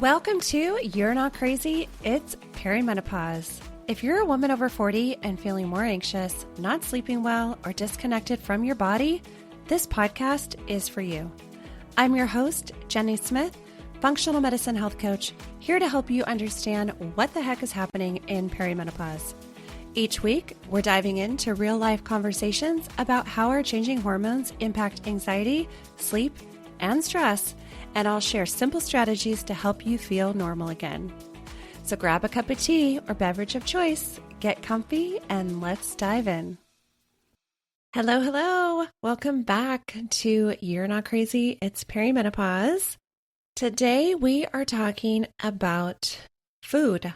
Welcome to You're Not Crazy, It's Perimenopause. If you're a woman over 40 and feeling more anxious, not sleeping well, or disconnected from your body, this podcast is for you. I'm your host, Jenny Smith, functional medicine health coach, here to help you understand what the heck is happening in perimenopause. Each week, we're diving into real-life conversations about how our changing hormones impact anxiety, sleep, and stress, and I'll share simple strategies to help you feel normal again. So grab a cup of tea or beverage of choice, get comfy, and let's dive in. Hello, hello. Welcome back to You're Not Crazy, It's Perimenopause. Today, we are talking about food,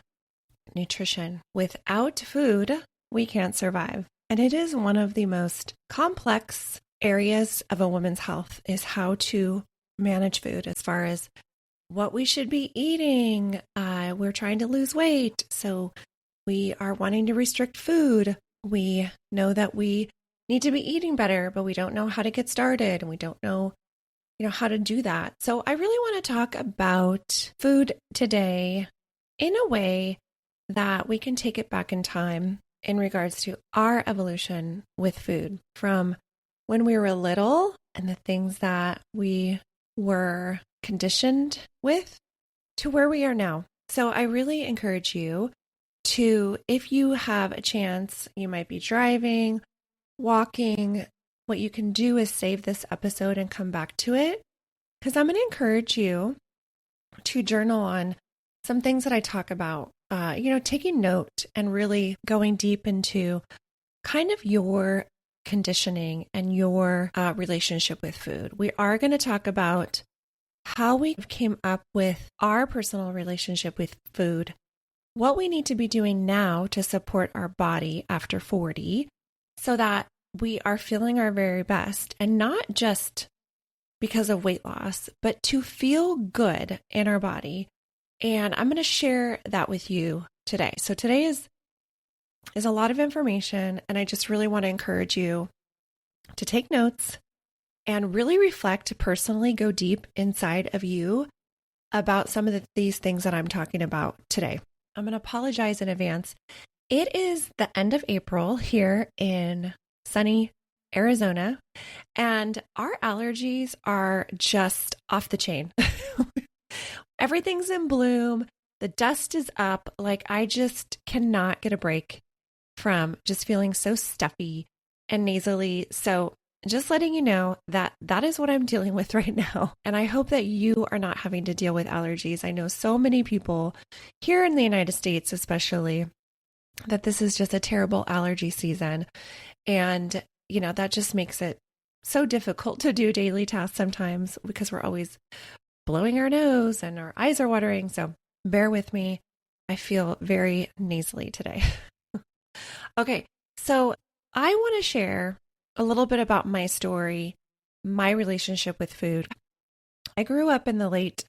nutrition. Without food, we can't survive. And it is one of the most complex areas of a woman's health is how to manage food as far as what we should be eating. We're trying to lose weight, so we are wanting to restrict food. We know that we need to be eating better, but we don't know how to get started, and we don't know, how to do that. So I really want to talk about food today in a way that we can take it back in time in regards to our evolution with food from when we were little and the things that we were conditioned with to where we are now. So I really encourage you to, if you have a chance, you might be driving, walking, what you can do is save this episode and come back to it, because I'm going to encourage you to journal on some things that I talk about, taking note and really going deep into kind of your conditioning and your relationship with food. We are going to talk about how we came up with our personal relationship with food, what we need to be doing now to support our body after 40 so that we are feeling our very best, and not just because of weight loss, but to feel good in our body. And I'm going to share that with you today. So today is a lot of information, and I just really want to encourage you to take notes and really reflect, to personally go deep inside of you about some of these things that I'm talking about today. I'm going to apologize in advance. It is the end of April here in sunny Arizona, and our allergies are just off the chain. Everything's in bloom. The dust is up. I just cannot get a break from just feeling so stuffy and nasally. So just letting you know that that is what I'm dealing with right now. And I hope that you are not having to deal with allergies. I know so many people here in the United States, especially, that this is just a terrible allergy season. And, that just makes it so difficult to do daily tasks sometimes because we're always blowing our nose and our eyes are watering. So bear with me. I feel very nasally today. Okay, so I want to share a little bit about my story, my relationship with food. I grew up in the late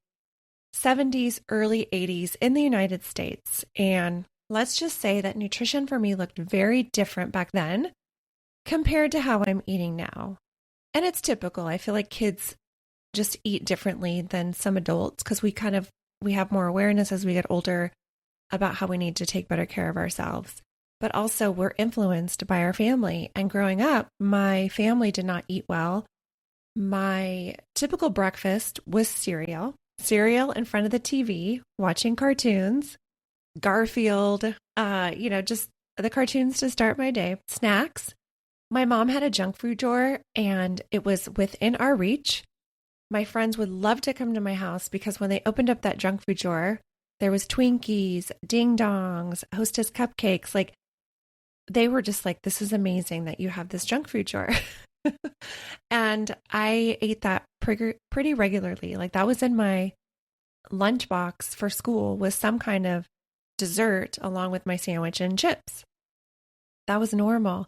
70s, early 80s in the United States. And let's just say that nutrition for me looked very different back then compared to how I'm eating now. And it's typical. I feel like kids just eat differently than some adults because we have more awareness as we get older about how we need to take better care of ourselves. But also we're influenced by our family. And growing up, my family did not eat well. My typical breakfast was cereal in front of the TV, watching cartoons, Garfield, just the cartoons to start my day. Snacks. My mom had a junk food drawer and it was within our reach. My friends would love to come to my house because when they opened up that junk food drawer, there was Twinkies, Ding Dongs, Hostess cupcakes. They were just like, this is amazing that you have this junk food drawer. And I ate that pretty regularly. That was in my lunchbox for school, was some kind of dessert along with my sandwich and chips. That was normal.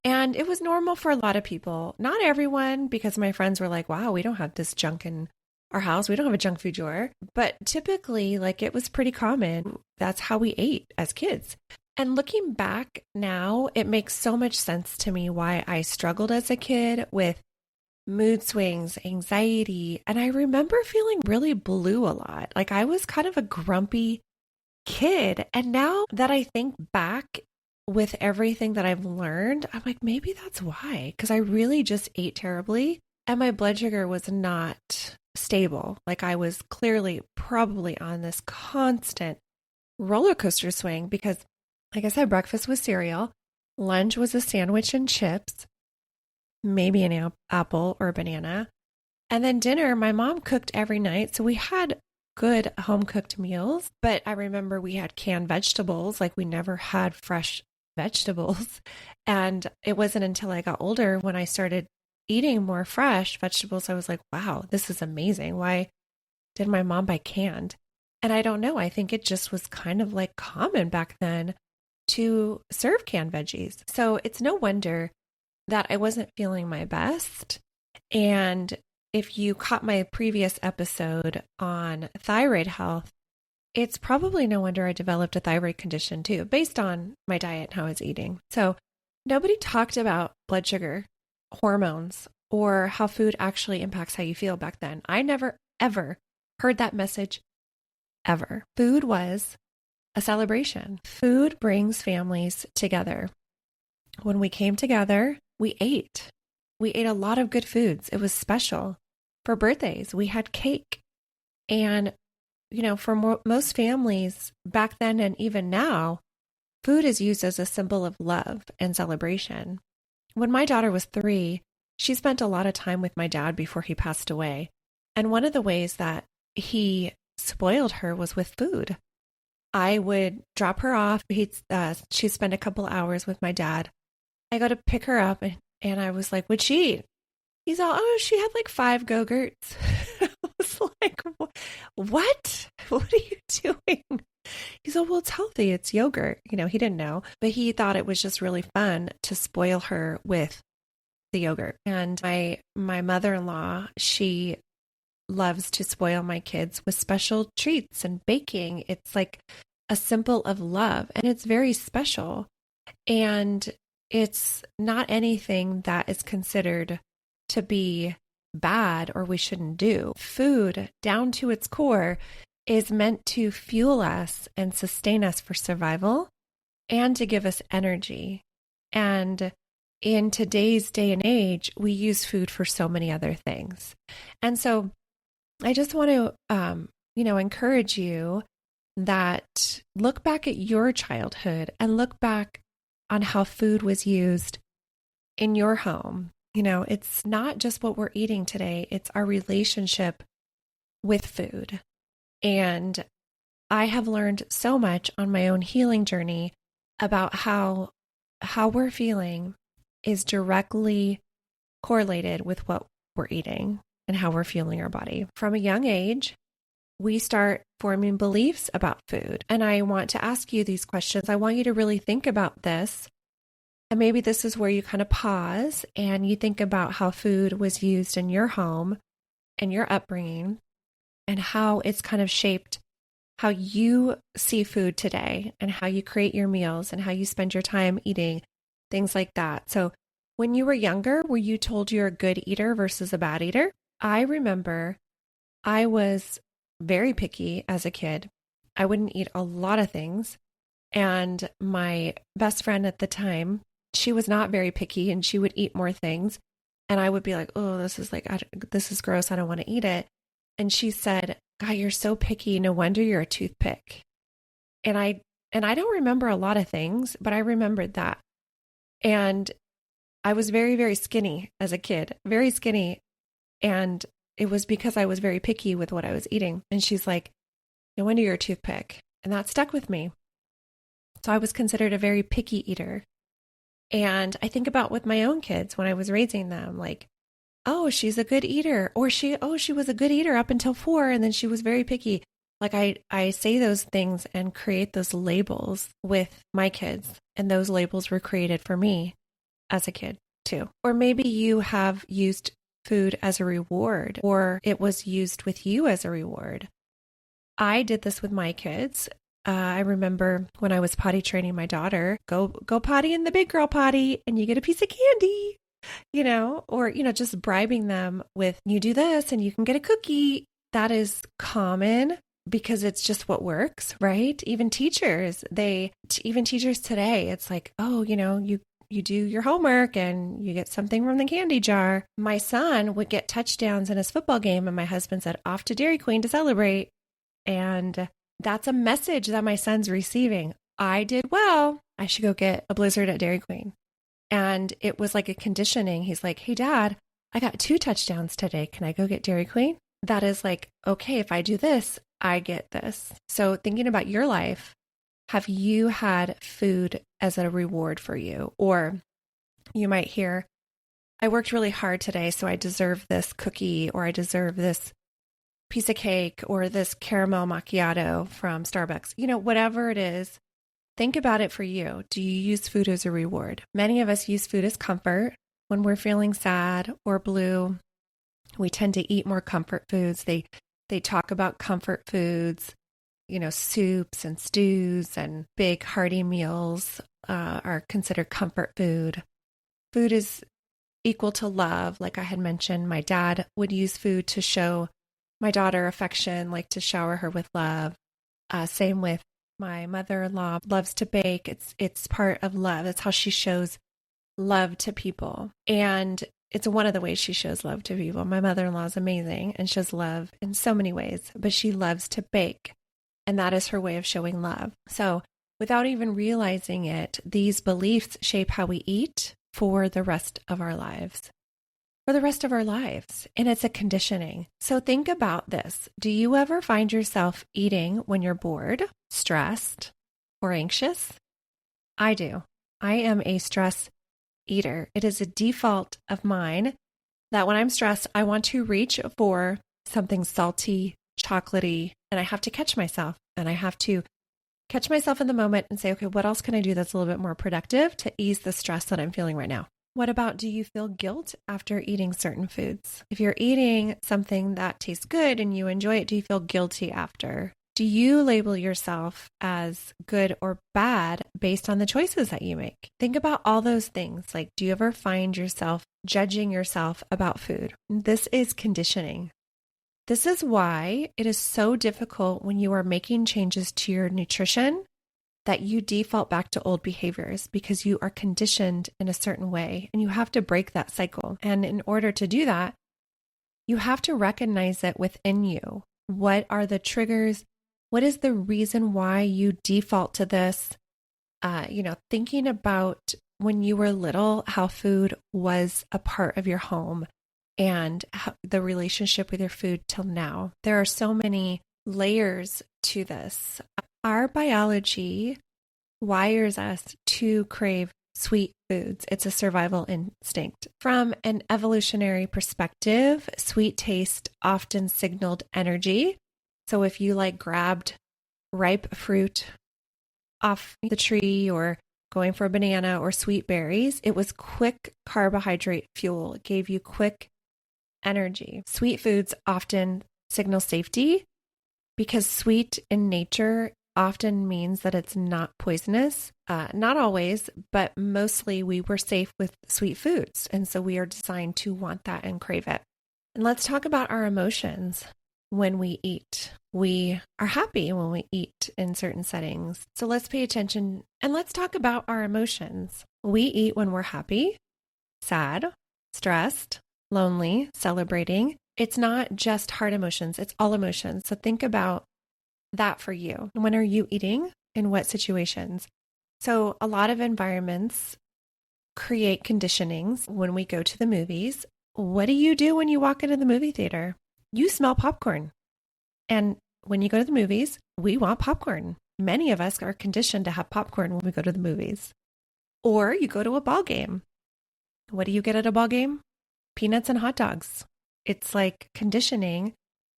And it was normal for a lot of people. Not everyone, because my friends were like, wow, we don't have this junk in our house. We don't have a junk food drawer. But typically, it was pretty common. That's how we ate as kids. And looking back now, it makes so much sense to me why I struggled as a kid with mood swings, anxiety. And I remember feeling really blue a lot. Like I was kind of a grumpy kid. And now that I think back with everything that I've learned, I'm like, maybe that's why. Because I really just ate terribly and my blood sugar was not stable. Like I was clearly probably on this constant roller coaster swing because, like I said, breakfast was cereal, lunch was a sandwich and chips, maybe an apple or a banana. And then dinner, my mom cooked every night. So we had good home cooked meals. But I remember we had canned vegetables, like we never had fresh vegetables. And it wasn't until I got older when I started eating more fresh vegetables, I was like, wow, this is amazing. Why did my mom buy canned? And I don't know. I think it just was kind of like common back then to serve canned veggies. So it's no wonder that I wasn't feeling my best. And if you caught my previous episode on thyroid health, it's probably no wonder I developed a thyroid condition too, based on my diet and how I was eating. So nobody talked about blood sugar, hormones, or how food actually impacts how you feel back then. I never, ever heard that message ever. Food was a celebration. Food brings families together. When we came together, we ate. We ate a lot of good foods. It was special. For birthdays, we had cake. And, you know, for most families back then and even now, food is used as a symbol of love and celebration. When my daughter was 3, she spent a lot of time with my dad before he passed away. And one of the ways that he spoiled her was with food. I would drop her off. She'd spend a couple hours with my dad. I go to pick her up and I was like, what'd she eat? He's all, oh, she had like 5 Go-Gurts. I was like, what? What are you doing? He's all, well, it's healthy. It's yogurt. You know, he didn't know, but he thought it was just really fun to spoil her with the yogurt. And my mother-in-law, she loves to spoil my kids with special treats and baking. It's like a symbol of love and it's very special. And it's not anything that is considered to be bad or we shouldn't do. Food, down to its core, is meant to fuel us and sustain us for survival and to give us energy. And in today's day and age, we use food for so many other things. And so I just want to, encourage you that look back at your childhood and look back on how food was used in your home. You know, it's not just what we're eating today, it's our relationship with food. And I have learned so much on my own healing journey about how we're feeling is directly correlated with what we're eating and how we're feeling our body. From a young age, we start forming beliefs about food. And I want to ask you these questions. I want you to really think about this. And maybe this is where you kind of pause and you think about how food was used in your home and your upbringing and how it's kind of shaped how you see food today and how you create your meals and how you spend your time eating, things like that. So when you were younger, were you told you're a good eater versus a bad eater? I remember I was very picky as a kid. I wouldn't eat a lot of things. And my best friend at the time, she was not very picky and she would eat more things. And I would be like, oh, this is gross. I don't want to eat it. And she said, God, you're so picky. No wonder you're a toothpick. And I don't remember a lot of things, but I remembered that. And I was very, very skinny as a kid, very skinny. And it was because I was very picky with what I was eating. And she's like, no wonder you're a toothpick. And that stuck with me. So I was considered a very picky eater. And I think about with my own kids when I was raising them, like, oh, she's a good eater. Or she was a good eater up until 4. And then she was very picky. Like I say those things and create those labels with my kids. And those labels were created for me as a kid too. Or maybe you have used food as a reward, or it was used with you as a reward. I did this with my kids. I remember when I was potty training my daughter, go potty in the big girl potty and you get a piece of candy. or, just bribing them with, you do this and you can get a cookie. That is common because it's just what works, right? Even teachers today, it's like, oh, you do your homework and you get something from the candy jar. My son would get touchdowns in his football game and my husband said, off to Dairy Queen to celebrate. And that's a message that my son's receiving. I did well. I should go get a Blizzard at Dairy Queen. And it was like a conditioning. He's like, hey, Dad, I got 2 touchdowns today. Can I go get Dairy Queen? That is like, okay, if I do this, I get this. So thinking about your life, have you had food as a reward for you? Or you might hear, I worked really hard today, so I deserve this cookie, or I deserve this piece of cake, or this caramel macchiato from Starbucks. Whatever it is, think about it for you. Do you use food as a reward? Many of us use food as comfort. When we're feeling sad or blue, we tend to eat more comfort foods. They talk about comfort foods, soups and stews and big hearty meals are considered comfort food. Food is equal to love. Like I had mentioned, my dad would use food to show my daughter affection, like to shower her with love. Same with my mother-in-law, loves to bake. It's part of love. That's how she shows love to people. And it's one of the ways she shows love to people. My mother-in-law is amazing and shows love in so many ways, but she loves to bake. And that is her way of showing love. So without even realizing it, these beliefs shape how we eat for the rest of our lives. And it's a conditioning. So think about this. Do you ever find yourself eating when you're bored, stressed, or anxious? I do. I am a stress eater. It is a default of mine that when I'm stressed, I want to reach for something salty, chocolatey, and I have to catch myself. And I have to catch myself in the moment and say, okay, what else can I do that's a little bit more productive to ease the stress that I'm feeling right now? What about, do you feel guilt after eating certain foods? If you're eating something that tastes good and you enjoy it, do you feel guilty after? Do you label yourself as good or bad based on the choices that you make? Think about all those things. Like, do you ever find yourself judging yourself about food? This is conditioning. This is why it is so difficult when you are making changes to your nutrition that you default back to old behaviors because you are conditioned in a certain way and you have to break that cycle. And in order to do that, you have to recognize it within you. What are the triggers? What is the reason why you default to this? Thinking about when you were little, how food was a part of your home and how the relationship with your food till now. There are so many layers to this. Our biology wires us to crave sweet foods. It's a survival instinct. From an evolutionary perspective, sweet taste often signaled energy. So if you grabbed ripe fruit off the tree or going for a banana or sweet berries, it was quick carbohydrate fuel. It gave you quick energy. Sweet foods often signal safety because sweet in nature often means that it's not poisonous. Not always, but mostly we were safe with sweet foods. And so we are designed to want that and crave it. And let's talk about our emotions when we eat. We are happy when we eat in certain settings. So let's pay attention and let's talk about our emotions. We eat when we're happy, sad, stressed, lonely, celebrating. It's not just hard emotions, it's all emotions. So think about that for you. When are you eating? In what situations? So a lot of environments create conditionings. When we go to the movies, what do you do when you walk into the movie theater? You smell popcorn. And when you go to the movies, we want popcorn. Many of us are conditioned to have popcorn when we go to the movies. Or you go to a ball game. What do you get at a ball game? Peanuts and hot dogs. It's like conditioning,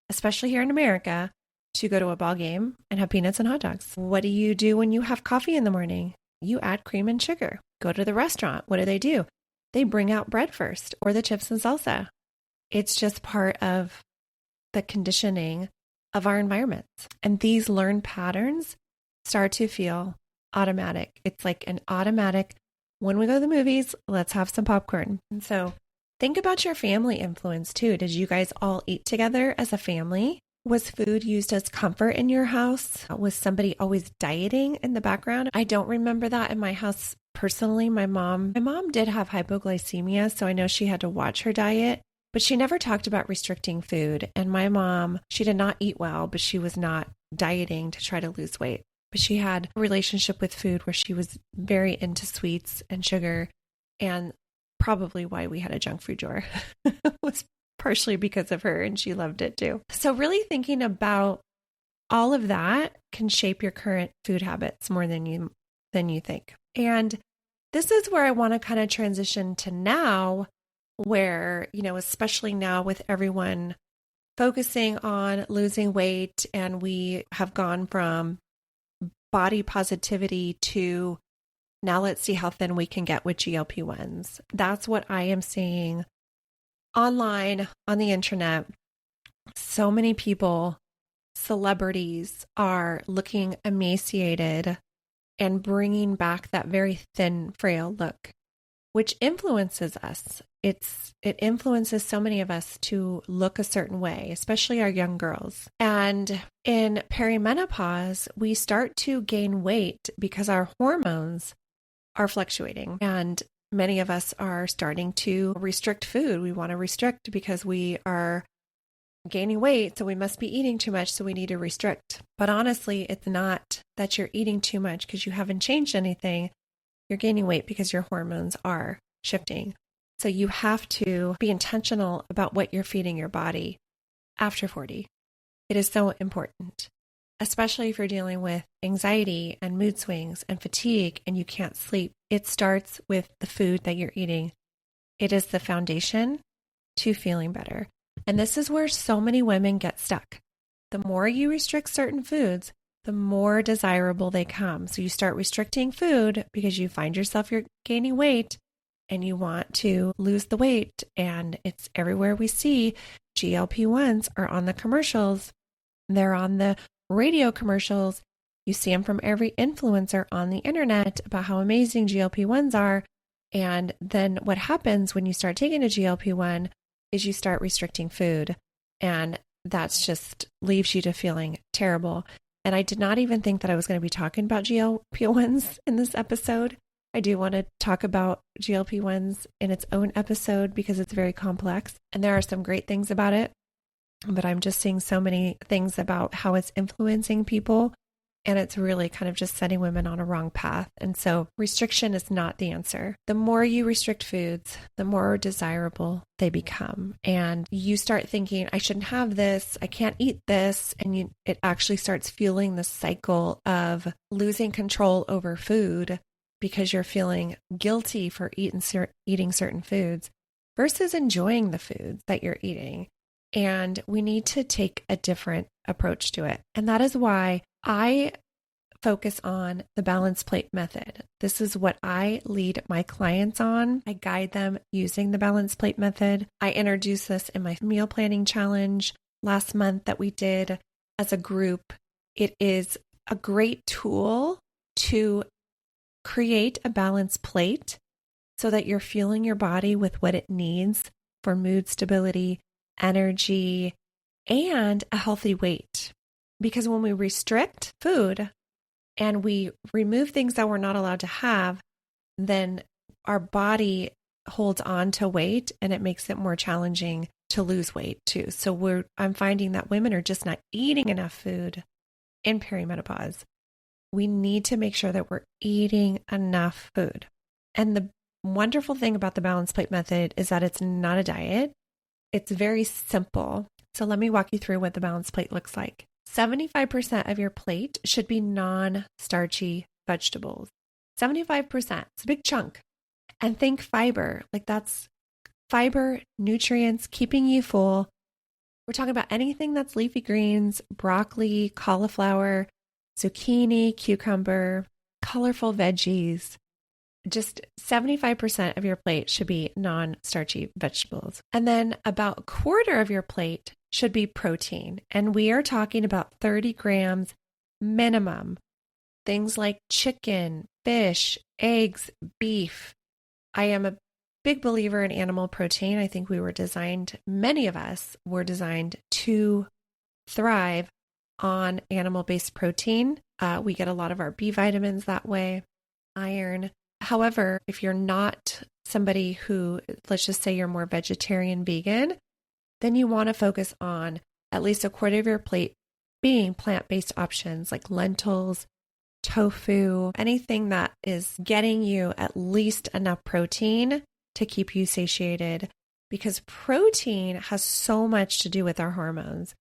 especially here in America, to go to a ball game and have peanuts and hot dogs. What do you do when you have coffee in the morning? You add cream and sugar. Go to the restaurant. What do? They bring out bread first or the chips and salsa. It's just part of the conditioning of our environments. And these learned patterns start to feel automatic. It's like an automatic when we go to the movies, let's have some popcorn. And so think about your family influence too. Did you guys all eat together as a family? Was food used as comfort in your house? Was somebody always dieting in the background? I don't remember that in my house personally. My mom did have hypoglycemia, so I know she had to watch her diet, but she never talked about restricting food. And my mom, she did not eat well, but she was not dieting to try to lose weight. But she had a relationship with food where she was very into sweets and sugar, and probably why we had a junk food drawer was partially because of her, and she loved it too. So really thinking about all of that can shape your current food habits more than you think. And this is where I want to kind of transition to now, where, especially now with everyone focusing on losing weight, and we have gone from body positivity to now let's see how thin we can get with GLP-1s. That's what I am seeing online, on the internet. So many people, celebrities, are looking emaciated and bringing back that very thin, frail look, which influences us. It influences so many of us to look a certain way, especially our young girls. And in perimenopause, we start to gain weight because our hormones are fluctuating, and many of us are starting to restrict food. We want to restrict because we are gaining weight, so we must be eating too much, so we need to restrict. But honestly, it's not that you're eating too much because you haven't changed anything. You're gaining weight because your hormones are shifting. So you have to be intentional about what you're feeding your body after 40. It is so important, especially if you're dealing with anxiety and mood swings and fatigue and you can't sleep. It starts with the food that you're eating. It is the foundation to feeling better. And this is where so many women get stuck. The more you restrict certain foods, the more desirable they come. So you start restricting food because you find yourself you're gaining weight and you want to lose the weight. And it's everywhere we see. GLP-1s are on the commercials. They're on the radio commercials. You see them from every influencer on the internet about how amazing GLP-1s are. And then what happens when you start taking a GLP-1 is you start restricting food. And that's just leaves you to feeling terrible. And I did not even think that I was going to be talking about GLP-1s in this episode. I do want to talk about GLP-1s in its own episode because it's very complex. And there are some great things about it. But I'm just seeing so many things about how it's influencing people, and it's really kind of just setting women on a wrong path. And so restriction is not the answer. The more you restrict foods, the more desirable they become. And you start thinking, I shouldn't have this, I can't eat this. And it actually starts fueling the cycle of losing control over food because you're feeling guilty for eating certain foods versus enjoying the foods that you're eating. And we need to take a different approach to it. And that is why I focus on the balance plate method. This is what I lead my clients on. I guide them using the balance plate method. I introduced this in my meal planning challenge last month that we did as a group. It is a great tool to create a balance plate so that you're fueling your body with what it needs for mood stability, energy, and a healthy weight. Because when we restrict food and we remove things that we're not allowed to have, then our body holds on to weight and it makes it more challenging to lose weight too. So I'm finding that women are just not eating enough food in perimenopause. We need to make sure that we're eating enough food. And the wonderful thing about the balance plate method is that it's not a diet. It's very simple. So let me walk you through what the balance plate looks like. 75% of your plate should be non-starchy vegetables. 75%. It's a big chunk. And think fiber. Like that's fiber, nutrients, keeping you full. We're talking about anything that's leafy greens, broccoli, cauliflower, zucchini, cucumber, colorful veggies. Just 75% of your plate should be non-starchy vegetables. And then about a quarter of your plate should be protein. And we are talking about 30 grams minimum things like chicken, fish, eggs, beef. I am a big believer in animal protein. I think many of us were designed to thrive on animal-based protein. We get a lot of our B vitamins that way, iron. However, if you're not somebody who, let's just say you're more vegetarian, vegan, then you want to focus on at least a quarter of your plate being plant-based options like lentils, tofu, anything that is getting you at least enough protein to keep you satiated, because protein has so much to do with our hormones.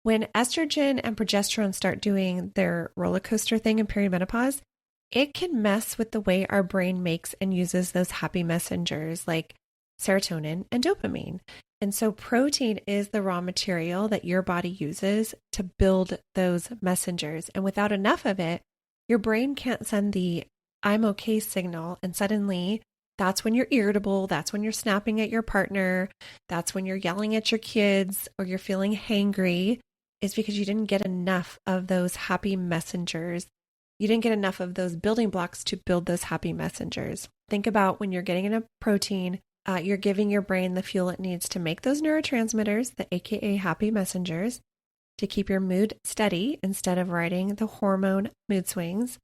When estrogen and progesterone start doing their roller coaster thing in perimenopause, it can mess with the way our brain makes and uses those happy messengers like serotonin and dopamine. And so protein is the raw material that your body uses to build those messengers. And without enough of it, your brain can't send the I'm okay signal. And suddenly that's when you're irritable. That's when you're snapping at your partner. That's when you're yelling at your kids or you're feeling hangry. Is because you didn't get enough of those happy messengers. You didn't get enough of those building blocks to build those happy messengers. Think about when you're getting enough protein, you're giving your brain the fuel it needs to make those neurotransmitters, the AKA happy messengers, to keep your mood steady instead of riding the hormone mood swings.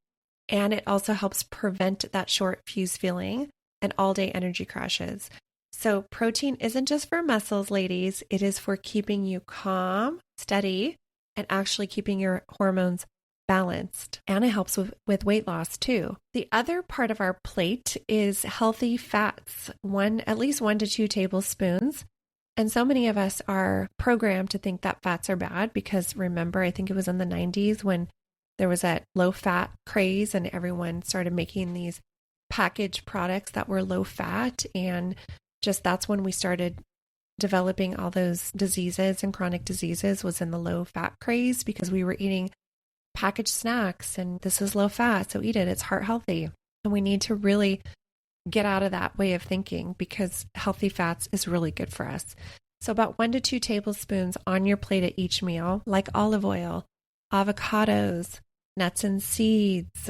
And it also helps prevent that short fuse feeling and all-day energy crashes. So protein isn't just for muscles, ladies. It is for keeping you calm, steady, and actually keeping your hormones balanced. And it helps with weight loss too. The other part of our plate is healthy fats, at least 1 to 2 tablespoons. And so many of us are programmed to think that fats are bad because remember, I think it was in the 90s when there was that low fat craze and everyone started making these packaged products that were low fat, and just that's when we started developing all those diseases and chronic diseases was in the low fat craze because we were eating packaged snacks and this is low fat, so eat it, it's heart healthy. And we need to really get out of that way of thinking because healthy fats is really good for us. So about 1 to 2 tablespoons on your plate at each meal, like olive oil, avocados, nuts and seeds,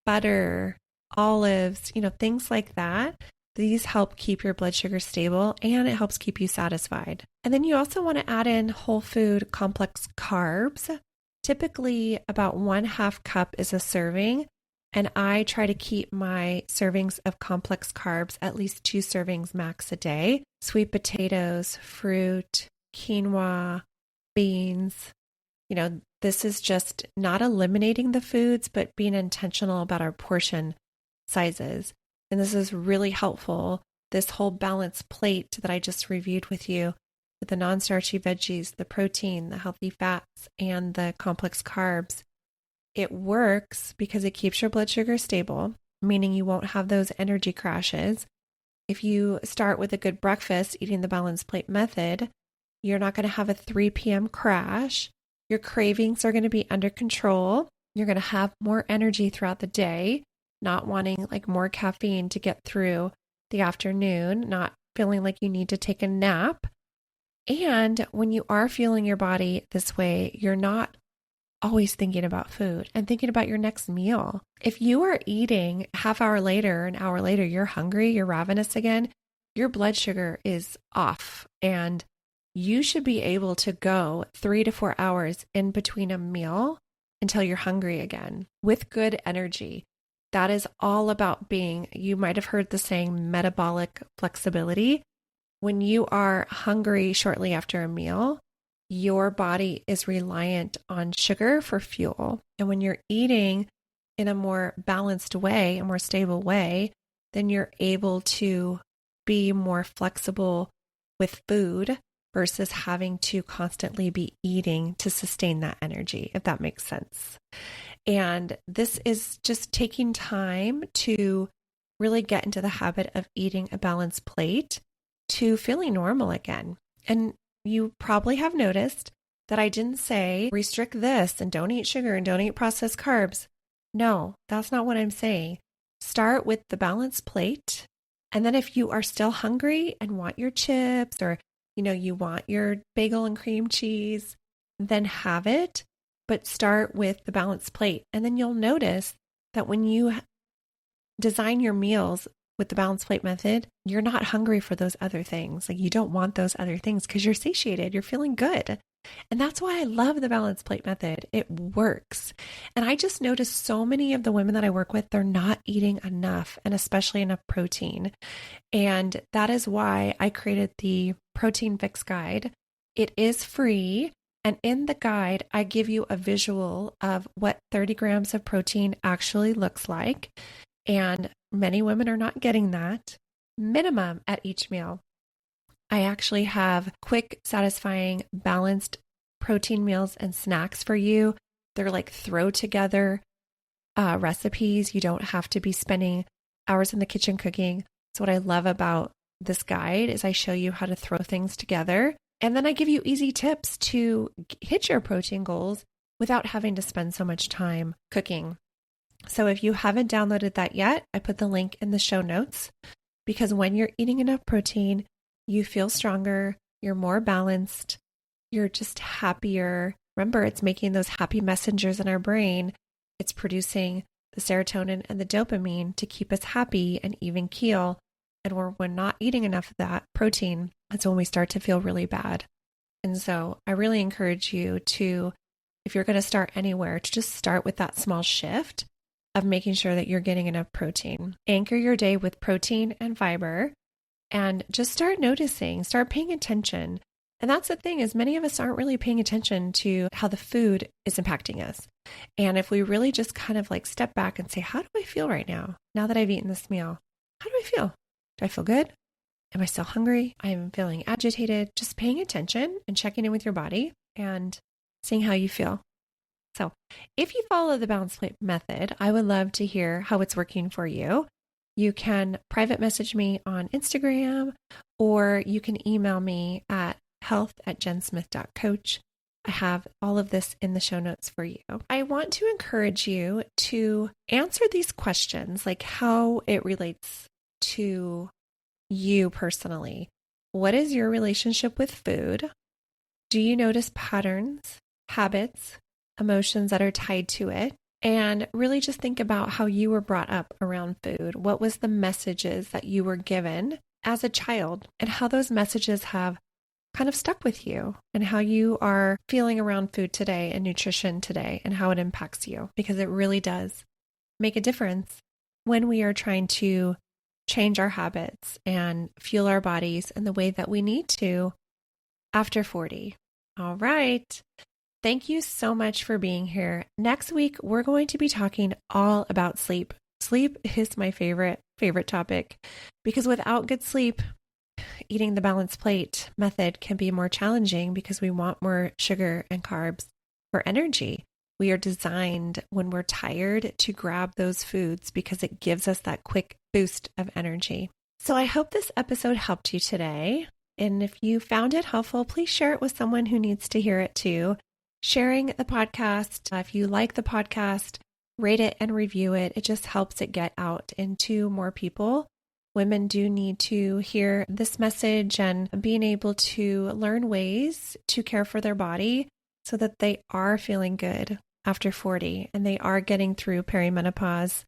butter, olives, things like that. These help keep your blood sugar stable and it helps keep you satisfied. And then you also want to add in whole food complex carbs. Typically about 1/2 cup is a serving. And I try to keep my servings of complex carbs at least 2 servings max a day. Sweet potatoes, fruit, quinoa, beans. This is just not eliminating the foods, but being intentional about our portion sizes. And this is really helpful. This whole balanced plate that I just reviewed with you, with the non-starchy veggies, the protein, the healthy fats, and the complex carbs, it works because it keeps your blood sugar stable, meaning you won't have those energy crashes. If you start with a good breakfast, eating the balanced plate method, you're not going to have a 3 p.m. crash. Your cravings are going to be under control. You're going to have more energy throughout the day, not wanting more caffeine to get through the afternoon, not feeling like you need to take a nap. And when you are feeling your body this way, you're not always thinking about food and thinking about your next meal. If you are eating half hour later, an hour later, you're hungry, you're ravenous again, your blood sugar is off and you should be able to go 3 to 4 hours in between a meal until you're hungry again with good energy. That is all about you might have heard the saying metabolic flexibility. When you are hungry shortly after a meal, your body is reliant on sugar for fuel. And when you're eating in a more balanced way, a more stable way, then you're able to be more flexible with food versus having to constantly be eating to sustain that energy, if that makes sense. And this is just taking time to really get into the habit of eating a balanced plate to feeling normal again. And you probably have noticed that I didn't say restrict this and don't eat sugar and don't eat processed carbs. No, that's not what I'm saying. Start with the balanced plate. And then if you are still hungry and want your chips or, you want your bagel and cream cheese, then have it, but start with the balanced plate. And then you'll notice that when you design your meals with the balanced plate method, you're not hungry for those other things. Like you don't want those other things because you're satiated, you're feeling good. And that's why I love the balanced plate method. It works. And I just noticed so many of the women that I work with, they're not eating enough, and especially enough protein. And that is why I created the Protein Fix Guide. It is free. And in the guide, I give you a visual of what 30 grams of protein actually looks like. And many women are not getting that minimum at each meal. I actually have quick, satisfying, balanced protein meals and snacks for you. They're like throw together recipes. You don't have to be spending hours in the kitchen cooking. So what I love about this guide is I show you how to throw things together. And then I give you easy tips to hit your protein goals without having to spend so much time cooking. So if you haven't downloaded that yet, I put the link in the show notes, because when you're eating enough protein, you feel stronger, you're more balanced, you're just happier. Remember, it's making those happy messengers in our brain. It's producing the serotonin and the dopamine to keep us happy and even keel. And when we're not eating enough of that protein, that's when we start to feel really bad. And so I really encourage you to, if you're going to start anywhere, to just start with that small shift of making sure that you're getting enough protein. Anchor your day with protein and fiber, and just start noticing, start paying attention. And that's the thing, is many of us aren't really paying attention to how the food is impacting us. And if we really just kind of like step back and say, how do I feel right now that I've eaten this meal? How do I feel? Do I feel good? Am I still hungry? I am feeling agitated. Just paying attention and checking in with your body and seeing how you feel. So if you follow the balanced plate method, I would love to hear how it's working for you. You can private message me on Instagram, or you can email me at health@jensmith.coach. I have all of this in the show notes for you. I want to encourage you to answer these questions, like how it relates to you personally. What is your relationship with food? Do you notice patterns, habits, emotions that are tied to it? And really just think about how you were brought up around food. What was the messages that you were given as a child, and how those messages have kind of stuck with you, and how you are feeling around food today and nutrition today, and how it impacts you, because it really does make a difference when we are trying to change our habits and fuel our bodies in the way that we need to after 40. All right. Thank you so much for being here. Next week, we're going to be talking all about sleep. Sleep is my favorite topic, because without good sleep, eating the balanced plate method can be more challenging, because we want more sugar and carbs for energy. We are designed when we're tired to grab those foods because it gives us that quick boost of energy. So I hope this episode helped you today. And if you found it helpful, please share it with someone who needs to hear it too. Sharing the podcast, if you like the podcast, rate it and review it. It just helps it get out into more people. Women do need to hear this message and being able to learn ways to care for their body so that they are feeling good after 40 and they are getting through perimenopause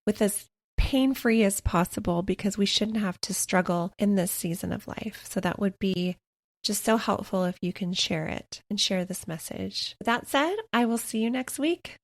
with as pain-free as possible, because we shouldn't have to struggle in this season of life. So that would be just so helpful if you can share it and share this message. With that said, I will see you next week.